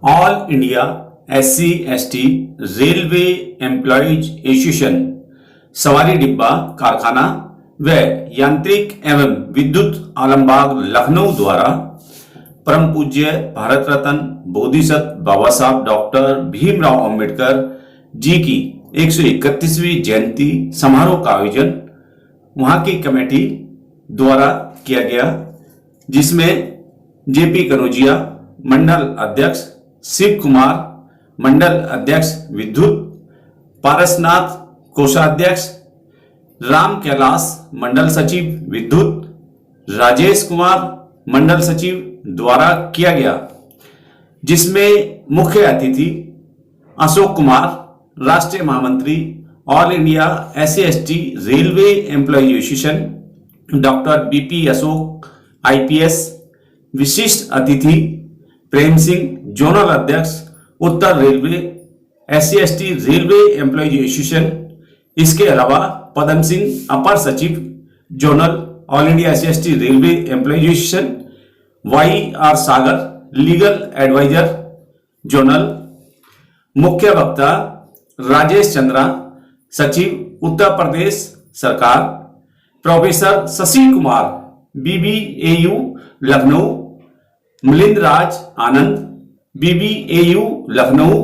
All India SC/ST railway employees association सवारी डिब्बा कारखाना व यांत्रिक एवं विद्युत आलमबाग लखनऊ द्वारा परम पूज्य भारत रत्न बोधिसत्व बाबा साहब डॉक्टर भीमराव अंबेडकर जी की 131वीं जयंती समारोह का आयोजन वहां की कमेटी द्वारा किया गया, जिसमें JP कनौजिया मंडल अध्यक्ष, शिव कुमार मंडल अध्यक्ष विद्युत, पारसनाथ कोषाध्यक्ष, राम कैलाश मंडल सचिव विद्युत, राजेश कुमार मंडल सचिव द्वारा किया गया, जिसमें मुख्य अतिथि अशोक कुमार राष्ट्रीय महामंत्री all India SC/ST railway employees association, doctor BP Ashok IPS, विशिष्ट अतिथि प्रेम सिंह जोनल अध्यक्ष उत्तर railway SC/ST railway employees association, इसके अलावा पदम सिंह अपर सचिव zonal all India SC/ST railway employees association, YR Sagar legal advisor zonal, मुख्य वक्ता राजेश चंद्रा सचिव उत्तर प्रदेश सरकार, professor Shashi Kumar BBAU Lucknow, Milind Raj Anand BBAU Lucknow.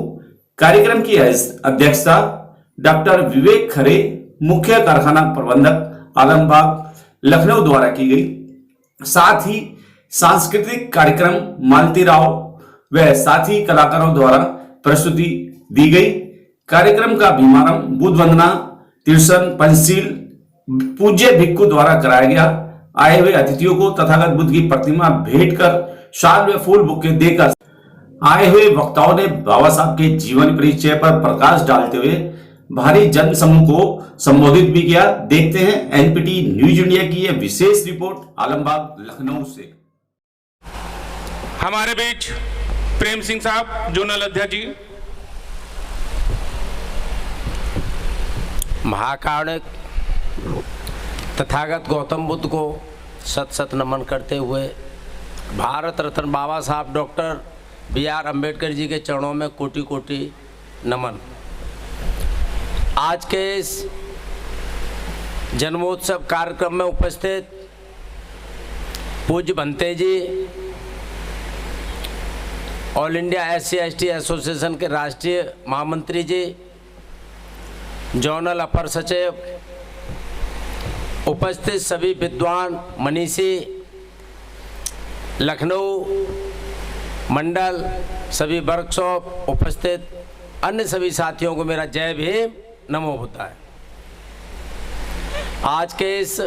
कार्यक्रम की अध्यक्षता डॉक्टर विवेक खरे मुख्य कारखाना प्रबंधक आलमबाग लखनऊ द्वारा की गई। साथ ही सांस्कृतिक कार्यक्रम मालती राव व साथी कलाकारों द्वारा प्रस्तुति दी गई। कार्यक्रम का शुभारंभ बुद्ध वंदना तीर्थन पंचशील पूज्य भिक्खु द्वारा कराया गया। आए हुए अतिथियों को तथागत बुद्ध की प्रतिमा भेंट कर शाल व फूल बुके देकर आए हुए वक्ताओं ने बाबा साहब के जीवन परिचय पर प्रकाश डालते हुए भारी जन समूह को संबोधित भी किया। देखते हैं NPT न्यूज इंडिया की यह विशेष रिपोर्ट आलमबाग लखनऊ से। हमारे बीच प्रेम सिंह साहब जोनल अध्यक्ष जी। महाकारुणिक तथागत गौतम बुद्ध को सत सत नमन करते हुए भारत रत्न बाबा साहब डॉक्टर BR अम्बेडकर जी के चरणों में कोटि कोटि नमन। आज के इस जन्मोत्सव कार्यक्रम में उपस्थित पूज्य भंते जी, ऑल इंडिया SC/ST एसोसिएशन के राष्ट्रीय महामंत्री जी, जोनल अपर सचिव, उपस्थित सभी विद्वान मनीषी, लखनऊ मंडल, सभी वर्कशॉप उपस्थित अन्य सभी साथियों को मेरा जय भीम नमो बुद्धाय। आज के इस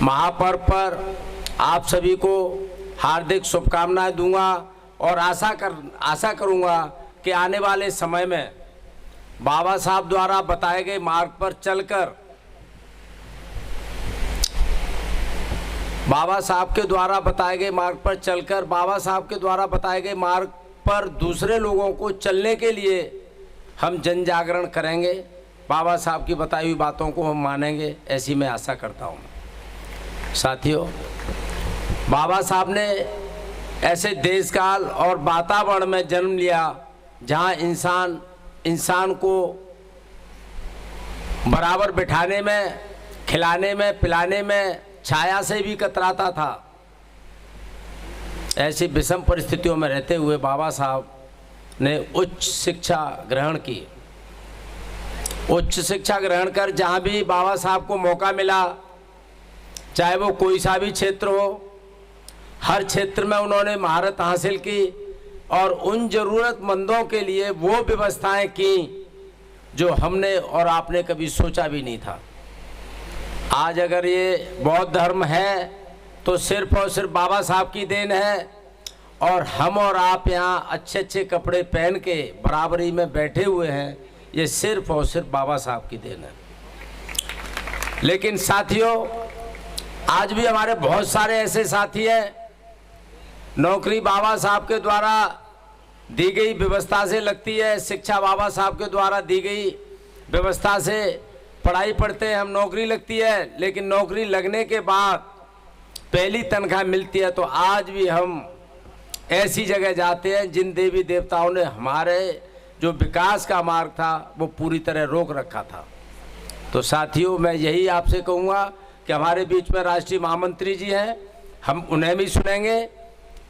महापर्व पर आप सभी को हार्दिक शुभकामनाएं दूंगा और आशा करूंगा कि आने वाले समय में बाबा साहब द्वारा बताए गए मार्ग पर चलकर बाबा साहब के द्वारा बताए गए मार्ग पर दूसरे लोगों को चलने के लिए हम जन जागरण करेंगे। बाबा साहब की बताई हुई बातों को हम मानेंगे, ऐसी मैं आशा करता हूँ। साथियों, बाबा साहब ने ऐसे देश काल और वातावरण में जन्म लिया जहाँ इंसान को बराबर बिठाने में, खिलाने में, पिलाने में छाया से भी कतराता था। ऐसी विषम परिस्थितियों में रहते हुए बाबा साहब ने उच्च शिक्षा ग्रहण की। उच्च शिक्षा ग्रहण कर जहाँ भी बाबा साहब को मौका मिला, चाहे वो कोई सा भी क्षेत्र हो, हर क्षेत्र में उन्होंने महारत हासिल की और उन ज़रूरतमंदों के लिए वो व्यवस्थाएं की जो हमने और आपने कभी सोचा भी नहीं था। आज अगर ये बौद्ध धर्म है तो सिर्फ और सिर्फ बाबा साहब की देन है, और हम और आप यहाँ अच्छे अच्छे कपड़े पहन के बराबरी में बैठे हुए हैं, ये सिर्फ और सिर्फ बाबा साहब की देन है। लेकिन साथियों, आज भी हमारे बहुत सारे ऐसे साथी हैं, नौकरी बाबा साहब के द्वारा दी गई व्यवस्था से लगती है, शिक्षा बाबा साहब के द्वारा दी गई व्यवस्था से पढ़ाई पढ़ते हैं, हम नौकरी लगती है, लेकिन नौकरी लगने के बाद पहली तनख्वाह मिलती है तो आज भी हम ऐसी जगह जाते हैं जिन देवी देवताओं ने हमारे जो विकास का मार्ग था वो पूरी तरह रोक रखा था। तो साथियों, मैं यही आपसे कहूँगा कि हमारे बीच में राष्ट्रीय महामंत्री जी हैं, हम उन्हें भी सुनेंगे।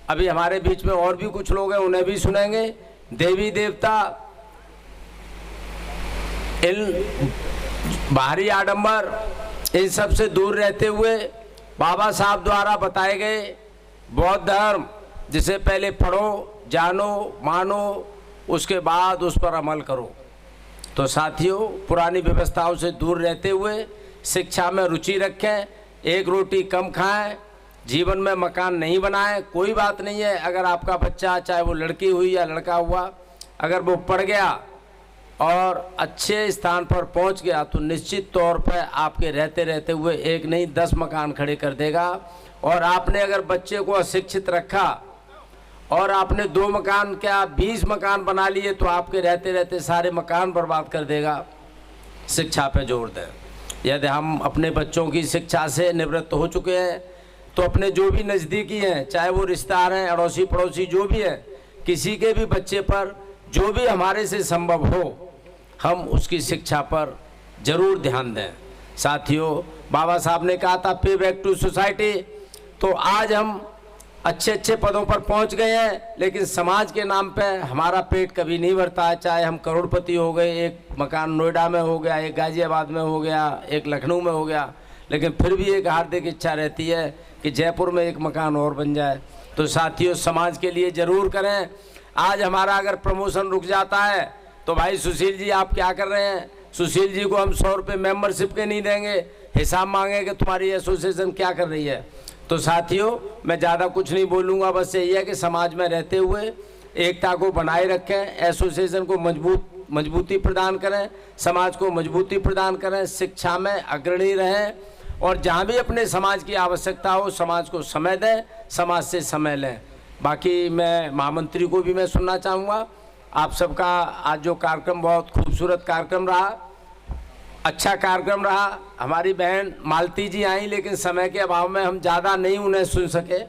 अभी हमारे बीच में और भी कुछ लोग हैं, उन्हें भी सुनेंगे। देवी देवता, इन बाहरी आडंबर, इन सब से दूर रहते हुए बाबा साहब द्वारा बताए गए बौद्ध धर्म, जिसे पहले पढ़ो, जानो, मानो, उसके बाद उस पर अमल करो। तो साथियों, पुरानी व्यवस्थाओं से दूर रहते हुए शिक्षा में रुचि रखें, एक रोटी कम खाएं, जीवन में मकान नहीं बनाएं। कोई बात नहीं है, अगर आपका बच्चा, चाहे वो लड़की हुई या लड़का हुआ, अगर वो पढ़ गया और अच्छे स्थान पर पहुंच गया तो निश्चित तौर पर आपके रहते रहते हुए एक नहीं 10 मकान खड़े कर देगा। और आपने अगर बच्चे को अशिक्षित रखा और आपने 2 मकान क्या 20 मकान बना लिए तो आपके रहते रहते सारे मकान बर्बाद कर देगा। शिक्षा पे जोर दें। यदि हम अपने बच्चों की शिक्षा से निवृत्त हो चुके हैं तो अपने जो भी नज़दीकी हैं, चाहे वो रिश्तेदार हैं, अड़ोसी पड़ोसी जो भी हैं, किसी के भी बच्चे पर जो भी हमारे से संभव हो, हम उसकी शिक्षा पर जरूर ध्यान दें। साथियों, बाबा साहब ने कहा था पे बैक टू सोसाइटी। तो आज हम अच्छे अच्छे पदों पर पहुंच गए हैं, लेकिन समाज के नाम पे हमारा पेट कभी नहीं भरता है। चाहे हम करोड़पति हो गए, एक मकान नोएडा में हो गया, एक गाजियाबाद में हो गया, एक लखनऊ में हो गया, लेकिन फिर भी एक हार्दिक इच्छा रहती है कि जयपुर में एक मकान और बन जाए। तो साथियों, समाज के लिए ज़रूर करें। आज हमारा अगर प्रमोशन रुक जाता है तो भाई सुशील जी आप क्या कर रहे हैं, सुशील जी को हम 100 रुपये मेम्बरशिप के नहीं देंगे, हिसाब मांगेंगे तुम्हारी एसोसिएशन क्या कर रही है। तो साथियों, मैं ज़्यादा कुछ नहीं बोलूँगा, बस यही है कि समाज में रहते हुए एकता को बनाए रखें, एसोसिएशन को मजबूती प्रदान करें, समाज को मजबूती प्रदान करें, शिक्षा में अग्रणी रहें और जहाँ भी अपने समाज की आवश्यकता हो समाज को समय दें, समाज से समय लें। बाकी मैं महामंत्री को भी मैं सुनना चाहूँगा। आप सबका आज जो कार्यक्रम बहुत खूबसूरत कार्यक्रम रहा, अच्छा कार्यक्रम रहा। हमारी बहन मालती जी आई, लेकिन समय के अभाव में हम ज़्यादा नहीं उन्हें सुन सके,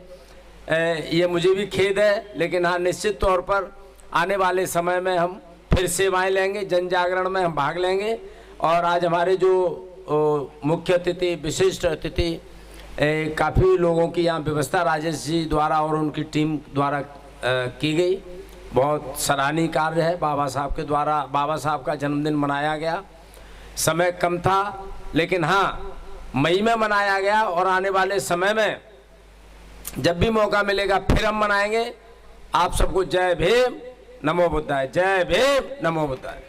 ये मुझे भी खेद है। लेकिन हाँ, निश्चित तौर पर आने वाले समय में हम फिर सेवाएं लेंगे, जन जागरण में हम भाग लेंगे। और आज हमारे जो मुख्य अतिथि, विशिष्ट अतिथि, काफ़ी लोगों की यहाँ व्यवस्था राजेश जी द्वारा और उनकी टीम द्वारा की गई। बहुत सराहनीय कार्य है। बाबा साहब के द्वारा बाबा साहब का जन्मदिन मनाया गया। समय कम था, लेकिन हाँ, मई में मनाया गया और आने वाले समय में जब भी मौका मिलेगा फिर हम मनाएंगे। आप सबको जय भीम, नमो बुद्धाय। जय भीम, नमो बुद्धाय।